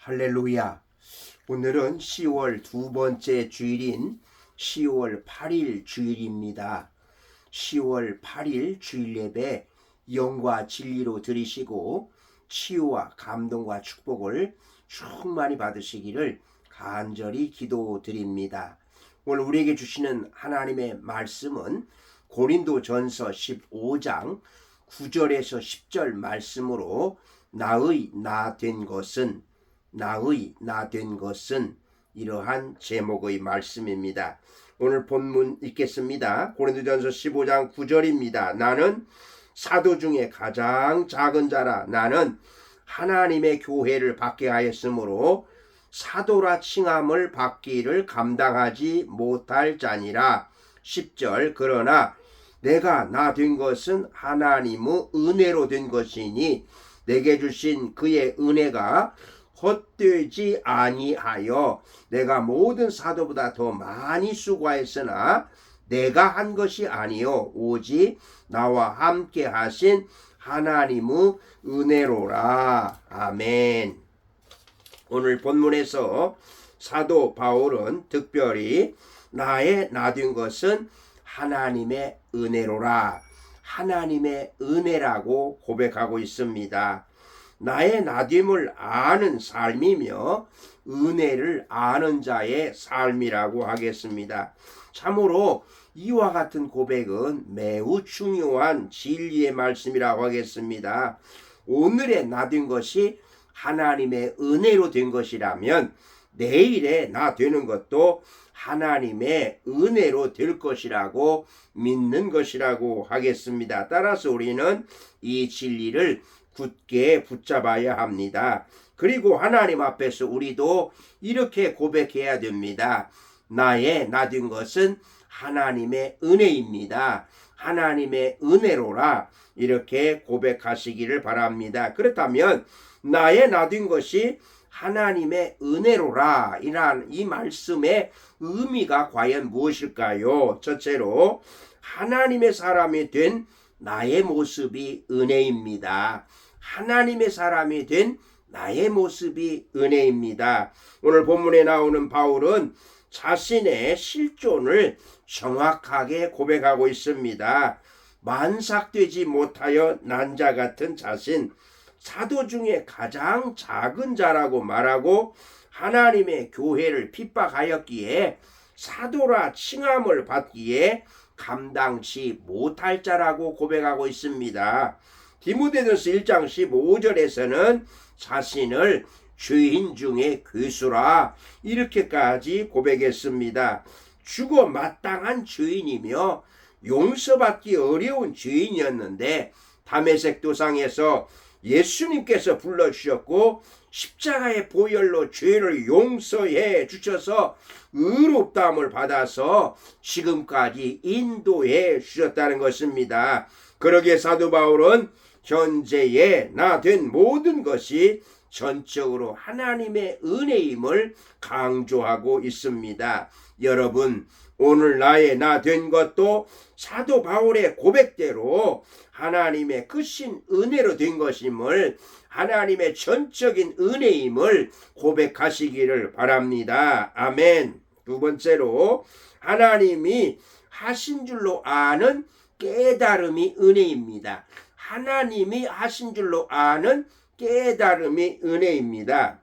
할렐루야. 오늘은 10월 두 번째 주일인 10월 8일 주일입니다. 10월 8일 주일 예배 영과 진리로 들으시고 치유와 감동과 축복을 충만히 받으시기를 간절히 기도드립니다. 오늘 우리에게 주시는 하나님의 말씀은 고린도전서 15장 9절에서 10절 말씀으로 나의 나 된 것은 이러한 제목의 말씀입니다. 오늘 본문 읽겠습니다. 고린도전서 15장 9절입니다. 나는 사도 중에 가장 작은 자라. 나는 하나님의 교회를 받게 하였으므로 사도라 칭함을 받기를 감당하지 못할 자니라. 10절 그러나 내가 나 된 것은 하나님의 은혜로 된 것이니 내게 주신 그의 은혜가 헛되지 아니하여 내가 모든 사도보다 더 많이 수고하였으나 내가 한 것이 아니요 오직 나와 함께 하신 하나님의 은혜로라. 아멘. 오늘 본문에서 사도 바울은 특별히 나의 나 된 것은 하나님의 은혜로라, 하나님의 은혜라고 고백하고 있습니다. 나의 나됨을 아는 삶이며 은혜를 아는 자의 삶이라고 하겠습니다. 참으로 이와 같은 고백은 매우 중요한 진리의 말씀이라고 하겠습니다. 오늘의 나된 것이 하나님의 은혜로 된 것이라면 내일의 나 되는 것도 하나님의 은혜로 될 것이라고 믿는 것이라고 하겠습니다. 따라서 우리는 이 진리를 굳게 붙잡아야 합니다. 그리고 하나님 앞에서 우리도 이렇게 고백해야 됩니다. 나의 나 된 것은 하나님의 은혜입니다. 하나님의 은혜로라. 이렇게 고백하시기를 바랍니다. 그렇다면 나의 나 된 것이 하나님의 은혜로라 이란 이 말씀의 의미가 과연 무엇일까요? 첫째로 하나님의 사람이 된 나의 모습이 은혜입니다. 하나님의 사람이 된 나의 모습이 은혜입니다. 오늘 본문에 나오는 바울은 자신의 실존을 정확하게 고백하고 있습니다. 만삭되지 못하여 난 자 같은 자신, 사도 중에 가장 작은 자라고 말하고 하나님의 교회를 핍박하였기에 사도라 칭함을 받기에 감당치 못할 자라고 고백하고 있습니다. 디모데전서 1장 15절에서는 자신을 죄인 중에 괴수라 이렇게까지 고백했습니다. 죽어 마땅한 죄인이며 용서받기 어려운 죄인이었는데 다메섹 도상에서 예수님께서 불러주셨고 십자가의 보혈로 죄를 용서해 주셔서 의롭다함을 받아서 지금까지 인도해 주셨다는 것입니다. 그러기에 사도 바울은 현재의 나 된 모든 것이 전적으로 하나님의 은혜임을 강조하고 있습니다. 여러분, 오늘 나의 나 된 것도 사도 바울의 고백대로 하나님의 크신 은혜로 된 것임을, 하나님의 전적인 은혜임을 고백하시기를 바랍니다. 아멘. 두 번째로 하나님이 하신 줄로 아는 깨달음이 은혜입니다. 하나님이 하신 줄로 아는 깨달음이 은혜입니다.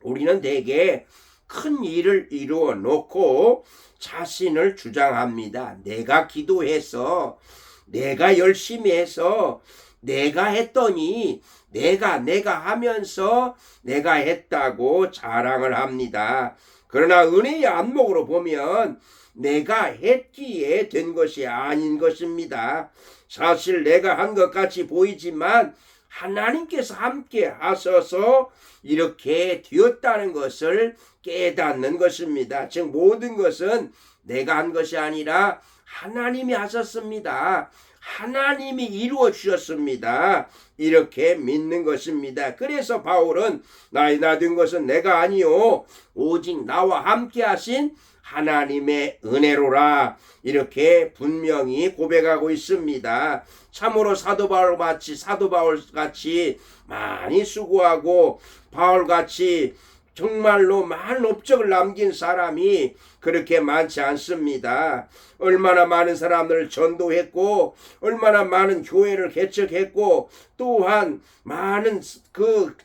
우리는 대개 큰 일을 이루어 놓고 자신을 주장합니다. 내가 기도해서, 내가 열심히 해서, 내가 했더니, 내가 하면서 내가 했다고 자랑을 합니다. 그러나 은혜의 안목으로 보면 내가 했기에 된 것이 아닌 것입니다. 사실 내가 한 것 같이 보이지만 하나님께서 함께 하셔서 이렇게 되었다는 것을 깨닫는 것입니다. 즉 모든 것은 내가 한 것이 아니라 하나님이 하셨습니다. 하나님이 이루어 주셨습니다. 이렇게 믿는 것입니다. 그래서 바울은 나의 나된 것은 내가 아니요 오직 나와 함께 하신 하나님의 은혜로라 이렇게 분명히 고백하고 있습니다. 참으로 사도 바울 같이 많이 수고하고 바울 같이 정말로 많은 업적을 남긴 사람이 그렇게 많지 않습니다. 얼마나 많은 사람들을 전도했고 얼마나 많은 교회를 개척했고 또한 많은 그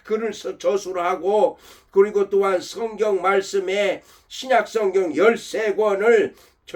글을 저술을 하고 그리고 또한 성경 말씀에 신약 성경 13권을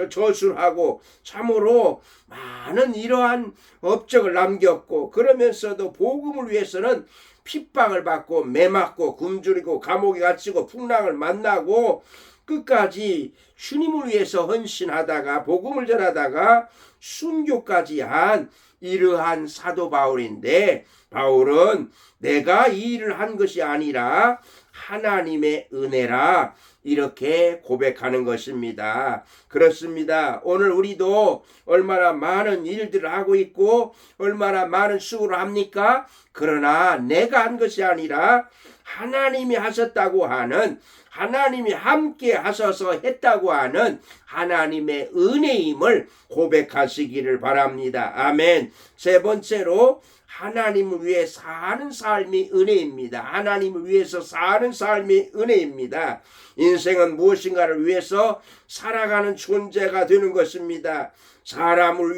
저술하고 참으로 많은 이러한 업적을 남겼고 그러면서도 복음을 위해서는 핍박을 받고 매맞고 굶주리고 감옥에 갇히고 풍랑을 만나고 끝까지 주님을 위해서 헌신하다가 복음을 전하다가 순교까지 한 이러한 사도 바울인데 바울은 내가 이 일을 한 것이 아니라 하나님의 은혜라 이렇게 고백하는 것입니다. 그렇습니다. 오늘 우리도 얼마나 많은 일들을 하고 있고 얼마나 많은 수고를 합니까? 그러나 내가 한 것이 아니라 하나님이 하셨다고 하는 하나님이 함께 하셔서 했다고 하는 하나님의 은혜임을 고백하시기를 바랍니다. 아멘. 세 번째로 하나님을 위해 사는 삶이 은혜입니다. 하나님을 위해서 사는 삶이 은혜입니다. 인생은 무엇인가를 위해서 살아가는 존재가 되는 것입니다. 사람을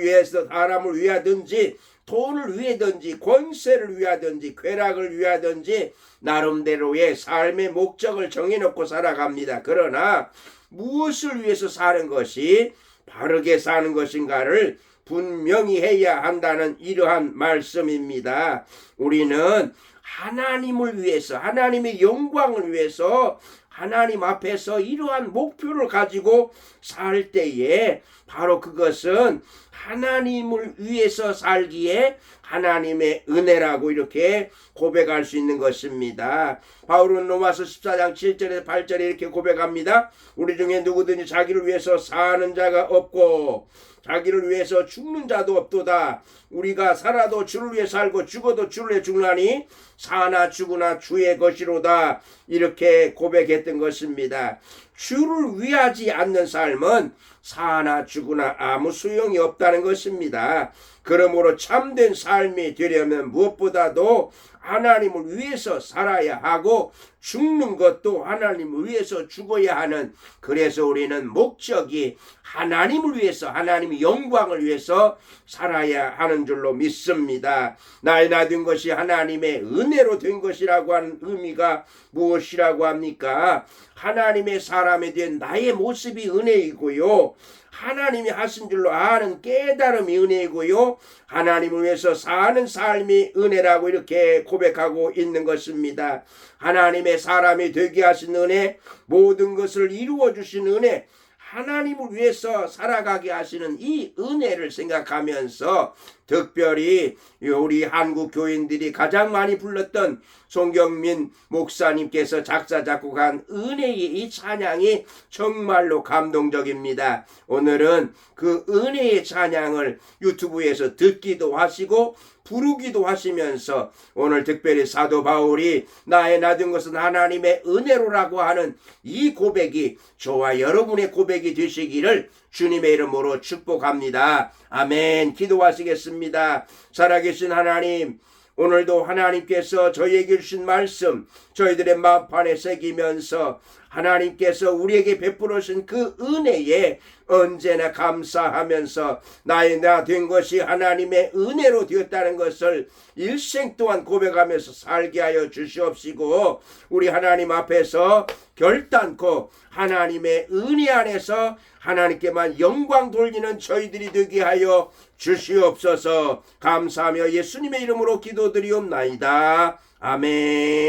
위하든지 돈을 위하든지 권세를 위하든지 쾌락을 위하든지 나름대로의 삶의 목적을 정해놓고 살아갑니다. 그러나 무엇을 위해서 사는 것이 바르게 사는 것인가를 분명히 해야 한다는 이러한 말씀입니다. 우리는 하나님을 위해서 하나님의 영광을 위해서 하나님 앞에서 이러한 목표를 가지고 살 때에 바로 그것은 하나님을 위해서 살기에 하나님의 은혜라고 이렇게 고백할 수 있는 것입니다. 바울은 로마서 14장 7절에서 8절에 이렇게 고백합니다. 우리 중에 누구든지 자기를 위해서 사는 자가 없고 자기를 위해서 죽는 자도 없도다. 우리가 살아도 주를 위해 살고 죽어도 주를 위해 죽나니 사나 죽으나 주의 것이로다. 이렇게 고백했던 것입니다. 주를 위하지 않는 삶은 사나 죽으나 아무 소용이 없다는 것입니다. 그러므로 참된 삶이 되려면 무엇보다도 하나님을 위해서 살아야 하고 죽는 것도 하나님을 위해서 죽어야 하는 그래서 우리는 목적이 하나님을 위해서 하나님의 영광을 위해서 살아야 하는 줄로 믿습니다. 나의 나된 것이 하나님의 은혜로 된 것이라고 하는 의미가 무엇이라고 합니까? 하나님의 사람에 대한 나의 모습이 은혜이고요. 하나님이 하신 줄로 아는 깨달음이 은혜이고요. 하나님을 위해서 사는 삶이 은혜라고 이렇게 고백하고 있는 것입니다. 하나님의 사람이 되게 하신 은혜, 모든 것을 이루어 주신 은혜, 하나님을 위해서 살아가게 하시는 이 은혜를 생각하면서 특별히 우리 한국 교인들이 가장 많이 불렀던 송경민 목사님께서 작사 작곡한 은혜의 이 찬양이 정말로 감동적입니다. 오늘은 그 은혜의 찬양을 유튜브에서 듣기도 하시고 부르기도 하시면서 오늘 특별히 사도 바울이 나의 나된 것은 하나님의 은혜로라고 하는 이 고백이 저와 여러분의 고백이 되시기를 주님의 이름으로 축복합니다. 아멘. 기도하시겠습니다. 살아계신 하나님, 오늘도 하나님께서 저희에게 주신 말씀 저희들의 마음판에 새기면서 하나님께서 우리에게 베풀으신 그 은혜에 언제나 감사하면서 나의 나 된 것이 하나님의 은혜로 되었다는 것을 일생 동안 고백하면서 살게 하여 주시옵시고 우리 하나님 앞에서 결단코 하나님의 은혜 안에서 하나님께만 영광 돌리는 저희들이 되게 하여 주시옵소서. 감사하며 예수님의 이름으로 기도드리옵나이다. 아멘.